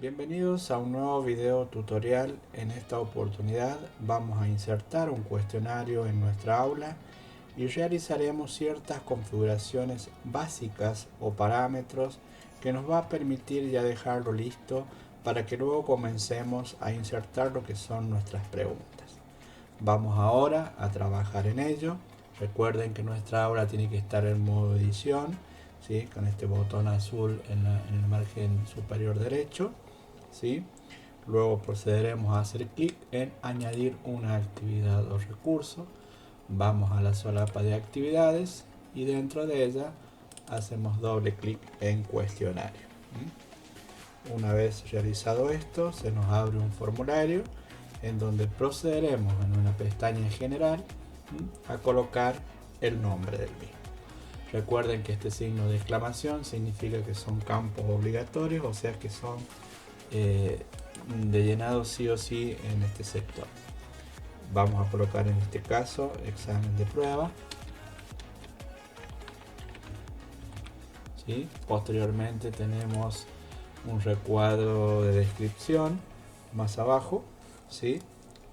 Bienvenidos a un nuevo video tutorial. En esta oportunidad vamos a insertar un cuestionario en nuestra aula y realizaremos ciertas configuraciones básicas o parámetros que nos va a permitir ya dejarlo listo para que luego comencemos a insertar lo que son nuestras preguntas. Vamos ahora a trabajar en ello. Recuerden que nuestra aula tiene que estar en modo edición, ¿sí? Con este botón azul en el margen superior derecho, ¿sí? Luego procederemos a hacer clic en añadir una actividad o recurso. Vamos a la solapa de actividades y dentro de ella hacemos doble clic en cuestionario. Una vez realizado esto, se nos abre un formulario en donde procederemos en una pestaña en general a colocar el nombre del mismo. Recuerden que este signo de exclamación significa que son campos obligatorios, o sea que son de llenado sí o sí en este sector. Vamos a colocar en este caso examen de prueba, ¿sí? Posteriormente tenemos un recuadro de descripción más abajo, ¿sí?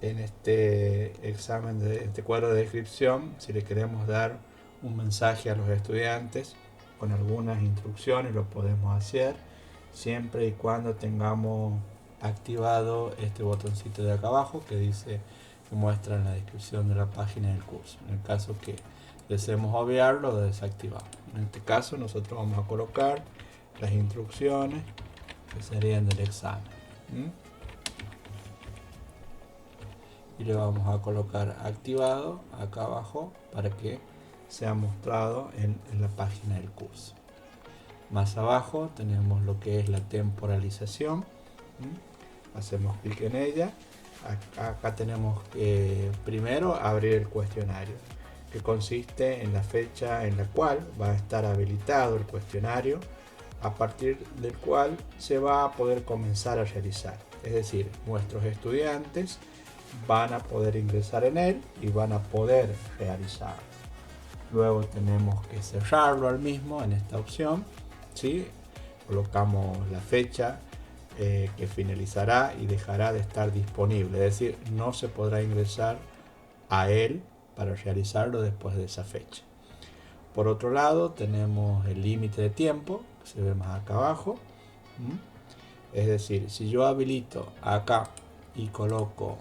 En este examen de este cuadro de descripción, si le queremos dar un mensaje a los estudiantes con algunas instrucciones, lo podemos hacer siempre y cuando tengamos activado este botoncito de acá abajo que dice, que muestra en la descripción de la página del curso. En el caso que deseemos obviarlo, lo desactivamos. En este caso nosotros vamos a colocar las instrucciones que serían del examen, y le vamos a colocar activado acá abajo para que sea mostrado en la página del curso. Más abajo tenemos lo que es la temporalización. Hacemos clic en ella. Acá tenemos que primero abrir el cuestionario, que consiste en la fecha en la cual va a estar habilitado el cuestionario, a partir del cual se va a poder comenzar a realizar. Es decir, nuestros estudiantes van a poder ingresar en él y van a poder realizarlo. Luego tenemos que cerrarlo al mismo en esta opción, ¿sí? Colocamos la fecha que finalizará y dejará de estar disponible, es decir, no se podrá ingresar a él para realizarlo después de esa fecha. Por otro lado tenemos el límite de tiempo, que se ve más acá abajo. Es decir, si yo habilito acá y coloco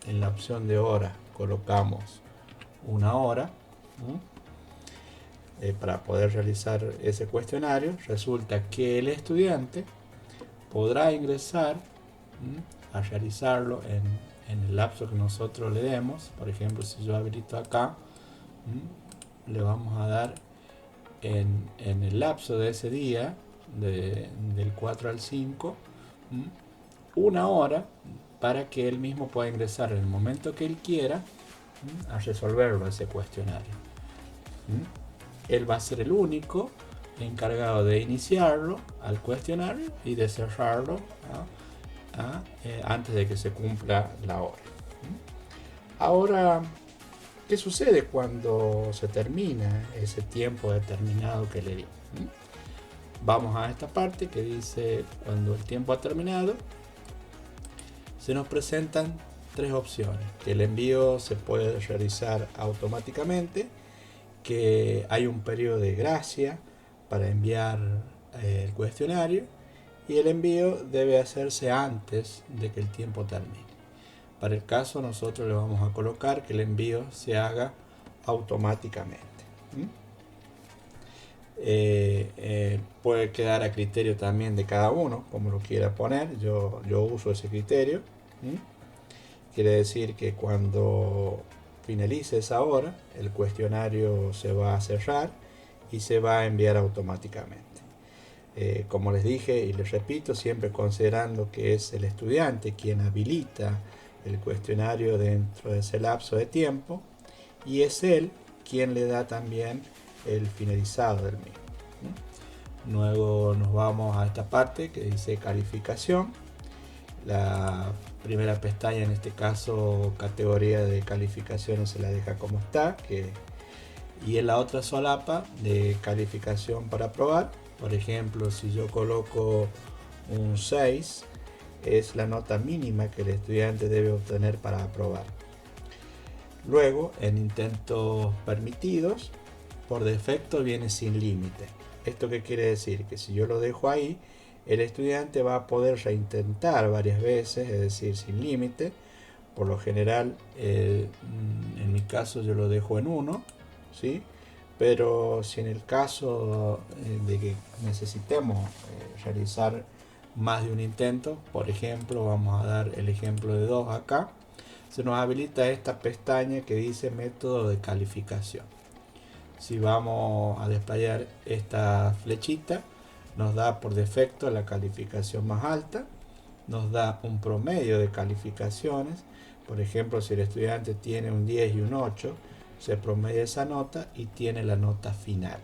en la opción de hora, colocamos una hora para poder realizar ese cuestionario, resulta que el estudiante podrá ingresar a realizarlo en el lapso que nosotros le demos. Por ejemplo, si yo habilito acá, le vamos a dar en el lapso de ese día, del 4 al 5, una hora para que él mismo pueda ingresar en el momento que él quiera a resolverlo ese cuestionario. Él va a ser el único encargado de iniciarlo al cuestionario y de cerrarlo antes de que se cumpla la hora. Ahora, ¿qué sucede cuando se termina ese tiempo determinado que le di? Vamos a esta parte que dice cuando el tiempo ha terminado. Se nos presentan tres opciones: que el envío se puede realizar automáticamente, que hay un periodo de gracia para enviar el cuestionario y el envío debe hacerse antes de que el tiempo termine. Para el caso nosotros le vamos a colocar que el envío se haga automáticamente. Puede quedar a criterio también de cada uno, como lo quiera poner. Yo uso ese criterio. Quiere decir que cuando finalice esa hora, el cuestionario se va a cerrar y se va a enviar automáticamente. Como les dije y les repito, siempre considerando que es el estudiante quien habilita el cuestionario dentro de ese lapso de tiempo y es él quien le da también el finalizado del mismo. Luego nos vamos a esta parte que dice calificación. La primera pestaña, en este caso categoría de calificaciones, se la deja como está, y en la otra solapa de calificación para aprobar. Por ejemplo, si yo coloco Un 6 es la nota mínima que el estudiante debe obtener para aprobar. Luego, en intentos permitidos, por defecto viene sin límite. ¿Esto qué quiere decir? Que si yo lo dejo ahí, el estudiante va a poder reintentar varias veces, es decir, sin límite. Por lo general, en mi caso yo lo dejo en 1, ¿sí? Pero si en el caso de que necesitemos realizar más de un intento, por ejemplo, vamos a dar el ejemplo de 2 acá, se nos habilita esta pestaña que dice método de calificación. Si vamos a desplegar esta flechita, nos da por defecto la calificación más alta, nos da un promedio de calificaciones. Por ejemplo, si el estudiante tiene un 10 y un 8, se promedia esa nota y tiene la nota final.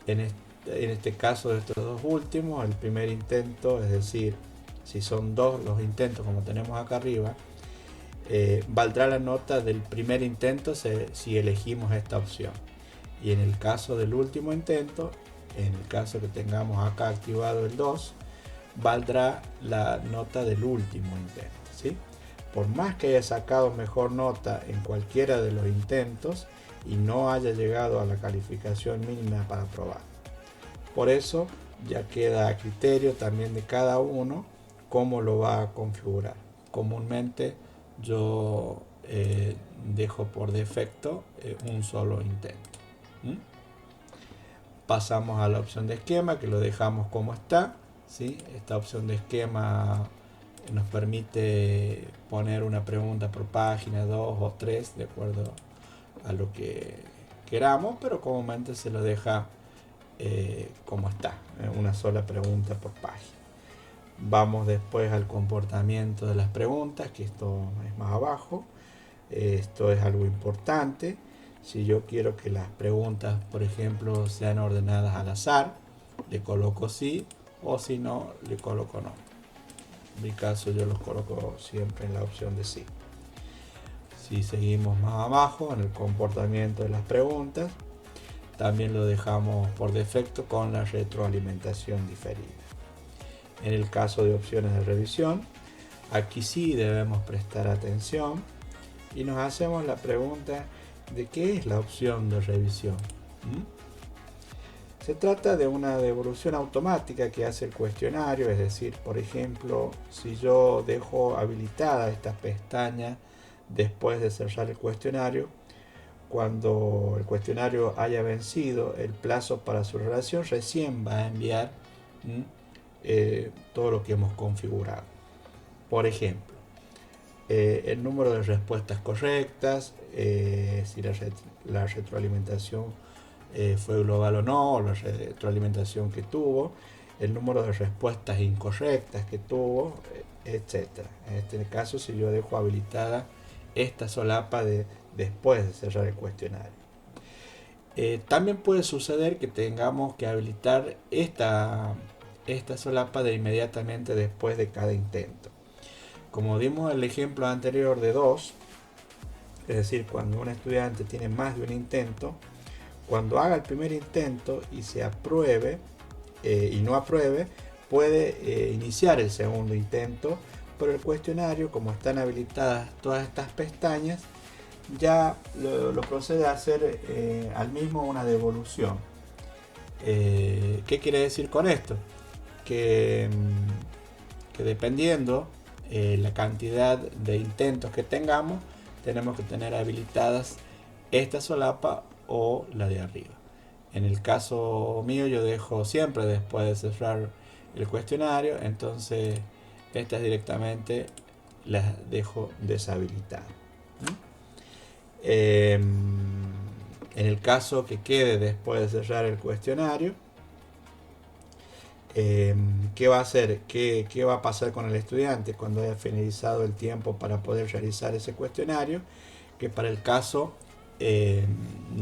En este caso de estos dos últimos, el primer intento, es decir, si son dos los intentos como tenemos acá arriba, valdrá la nota del primer intento si elegimos esta opción. Y en el caso del último intento, en el caso que tengamos acá activado el 2, valdrá la nota del último intento, ¿sí? Por más que haya sacado mejor nota en cualquiera de los intentos y no haya llegado a la calificación mínima para aprobar. Por eso ya queda a criterio también de cada uno cómo lo va a configurar. Comúnmente yo dejo por defecto un solo intento. Pasamos a la opción de esquema, que lo dejamos como está, ¿sí? Esta opción de esquema nos permite poner una pregunta por página, 2 o 3, de acuerdo a lo que queramos, pero comúnmente se lo deja como está, una sola pregunta por página. Vamos después al comportamiento de las preguntas, que esto es más abajo. Esto es algo importante. Si yo quiero que las preguntas, por ejemplo, sean ordenadas al azar, le coloco sí, o si no, le coloco no. En mi caso yo los coloco siempre en la opción de sí. Si seguimos más abajo en el comportamiento de las preguntas, también lo dejamos por defecto con la retroalimentación diferida. En el caso de opciones de revisión, aquí sí debemos prestar atención y nos hacemos la pregunta de qué es la opción de revisión. Se trata de una devolución automática que hace el cuestionario, es decir, por ejemplo, si yo dejo habilitada esta pestaña después de cerrar el cuestionario, cuando el cuestionario haya vencido el plazo para su redacción, recién va a enviar todo lo que hemos configurado. Por ejemplo, el número de respuestas correctas, si la retroalimentación fue global o no, la retroalimentación que tuvo, el número de respuestas incorrectas que tuvo, etc. En este caso, si yo dejo habilitada esta solapa después de cerrar el cuestionario. También puede suceder que tengamos que habilitar esta solapa de inmediatamente después de cada intento. Como dimos el ejemplo anterior de 2, es decir, cuando un estudiante tiene más de un intento, cuando haga el primer intento y se apruebe y no apruebe, puede iniciar el segundo intento, pero el cuestionario, como están habilitadas todas estas pestañas, ya lo procede a hacer al mismo una devolución. ¿Qué quiere decir con esto? Que dependiendo la cantidad de intentos que tengamos, tenemos que tener habilitadas esta solapa o la de arriba. En el caso mío yo dejo siempre después de cerrar el cuestionario, entonces estas directamente las dejo deshabilitadas. En el caso que quede después de cerrar el cuestionario, ¿qué va a hacer? ¿Qué va a pasar con el estudiante cuando haya finalizado el tiempo para poder realizar ese cuestionario? Que para el caso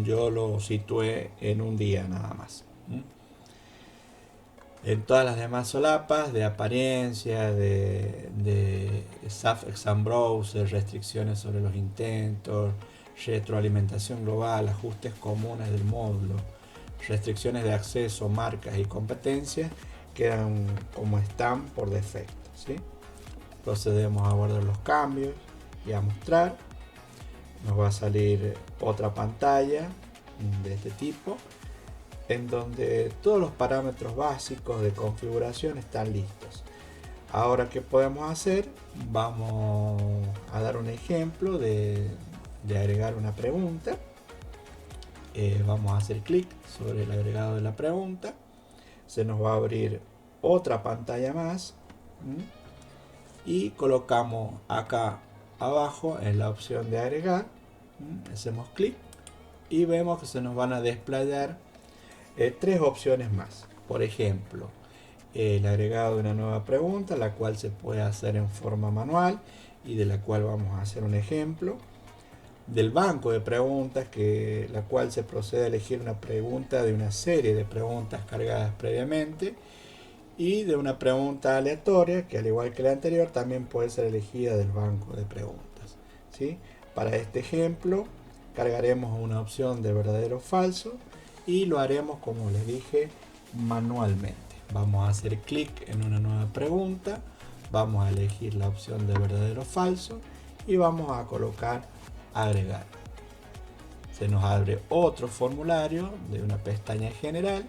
yo lo situé en un día nada más. En todas las demás solapas de apariencia, de SAF Exam Browser, restricciones sobre los intentos, retroalimentación global, ajustes comunes del módulo, restricciones de acceso, marcas y competencias, quedan como están por defecto, ¿sí? Procedemos a guardar los cambios y a mostrar. Nos va a salir otra pantalla de este tipo, en donde todos los parámetros básicos de configuración están listos. Ahora, ¿qué podemos hacer? Vamos a dar un ejemplo de agregar una pregunta. Vamos a hacer clic sobre el agregado de la pregunta. Se nos va a abrir otra pantalla más. Y colocamos acá abajo en la opción de agregar. Hacemos clic y vemos que se nos van a desplegar tres opciones más. Por ejemplo, el agregado de una nueva pregunta, la cual se puede hacer en forma manual y de la cual vamos a hacer un ejemplo. Del banco de preguntas, la cual se procede a elegir una pregunta de una serie de preguntas cargadas previamente, y de una pregunta aleatoria que, al igual que la anterior, también puede ser elegida del banco de preguntas, ¿sí? Para este ejemplo cargaremos una opción de verdadero o falso y lo haremos, como les dije, manualmente. Vamos a hacer clic en una nueva pregunta, vamos a elegir la opción de verdadero o falso y vamos a colocar agregar. Se nos abre otro formulario de una pestaña general,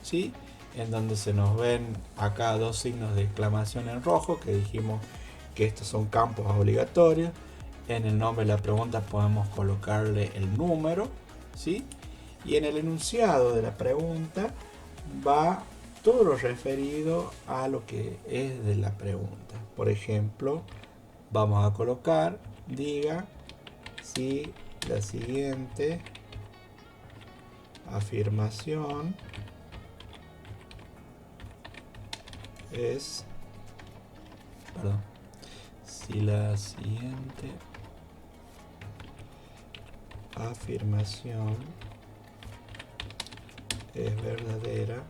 ¿sí? En donde se nos ven acá dos signos de exclamación en rojo, que dijimos que estos son campos obligatorios. En el nombre de la pregunta podemos colocarle el número, ¿sí? Y en el enunciado de la pregunta va todo lo referido a lo que es de la pregunta. Por ejemplo, vamos a colocar, diga si la siguiente afirmación es, si la siguiente afirmación es verdadera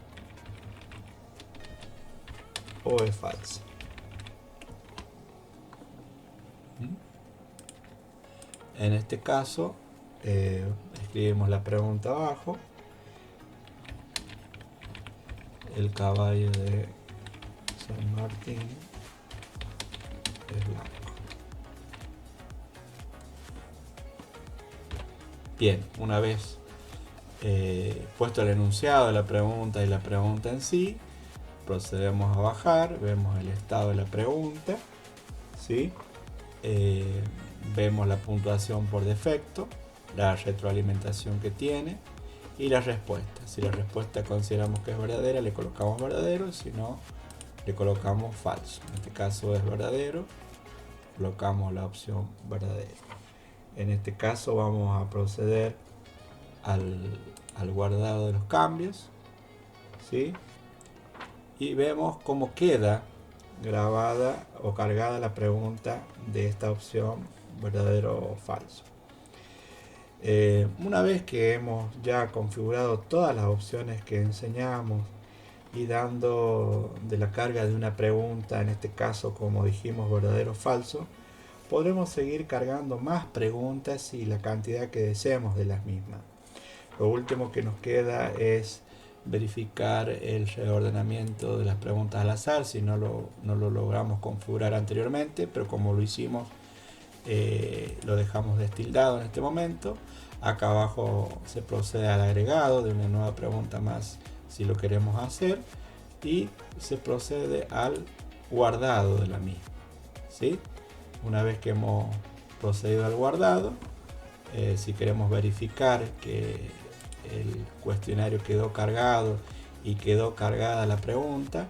o es falsa. En este caso, escribimos la pregunta abajo. El caballo de San Martín es blanco. Bien, una vez puesto el enunciado de la pregunta y la pregunta en sí, procedemos a bajar, vemos el estado de la pregunta, ¿sí? Vemos la puntuación por defecto, la retroalimentación que tiene y la respuesta. Si la respuesta consideramos que es verdadera, le colocamos verdadero, si no, le colocamos falso. En este caso es verdadero, colocamos la opción verdadero. En este caso vamos a proceder al guardado de los cambios, ¿sí? Y vemos cómo queda grabada o cargada la pregunta de esta opción verdadero o falso. Una vez que hemos ya configurado todas las opciones que enseñamos y dando de la carga de una pregunta, en este caso como dijimos verdadero o falso, podremos seguir cargando más preguntas y la cantidad que deseemos de las mismas. Lo último que nos queda es verificar el reordenamiento de las preguntas al azar si no lo logramos configurar anteriormente, pero como lo hicimos, lo dejamos destildado en este momento. Acá abajo se procede al agregado de una nueva pregunta más si lo queremos hacer, y se procede al guardado de la misma, ¿sí? Una vez que hemos procedido al guardado, si queremos verificar que el cuestionario quedó cargado y quedó cargada la pregunta,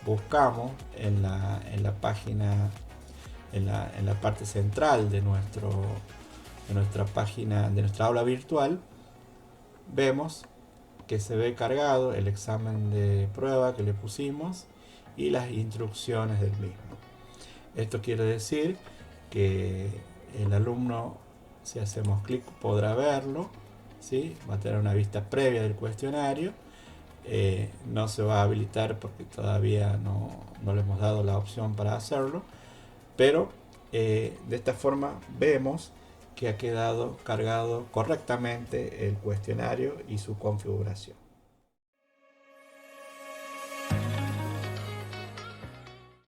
buscamos en la página, en la parte central de nuestra página, de nuestra aula virtual, vemos que se ve cargado el examen de prueba que le pusimos y las instrucciones del mismo. Esto quiere decir que el alumno, si hacemos clic, podrá verlo, ¿sí? Va a tener una vista previa del cuestionario. No se va a habilitar porque todavía no le hemos dado la opción para hacerlo, pero de esta forma vemos que ha quedado cargado correctamente el cuestionario y su configuración.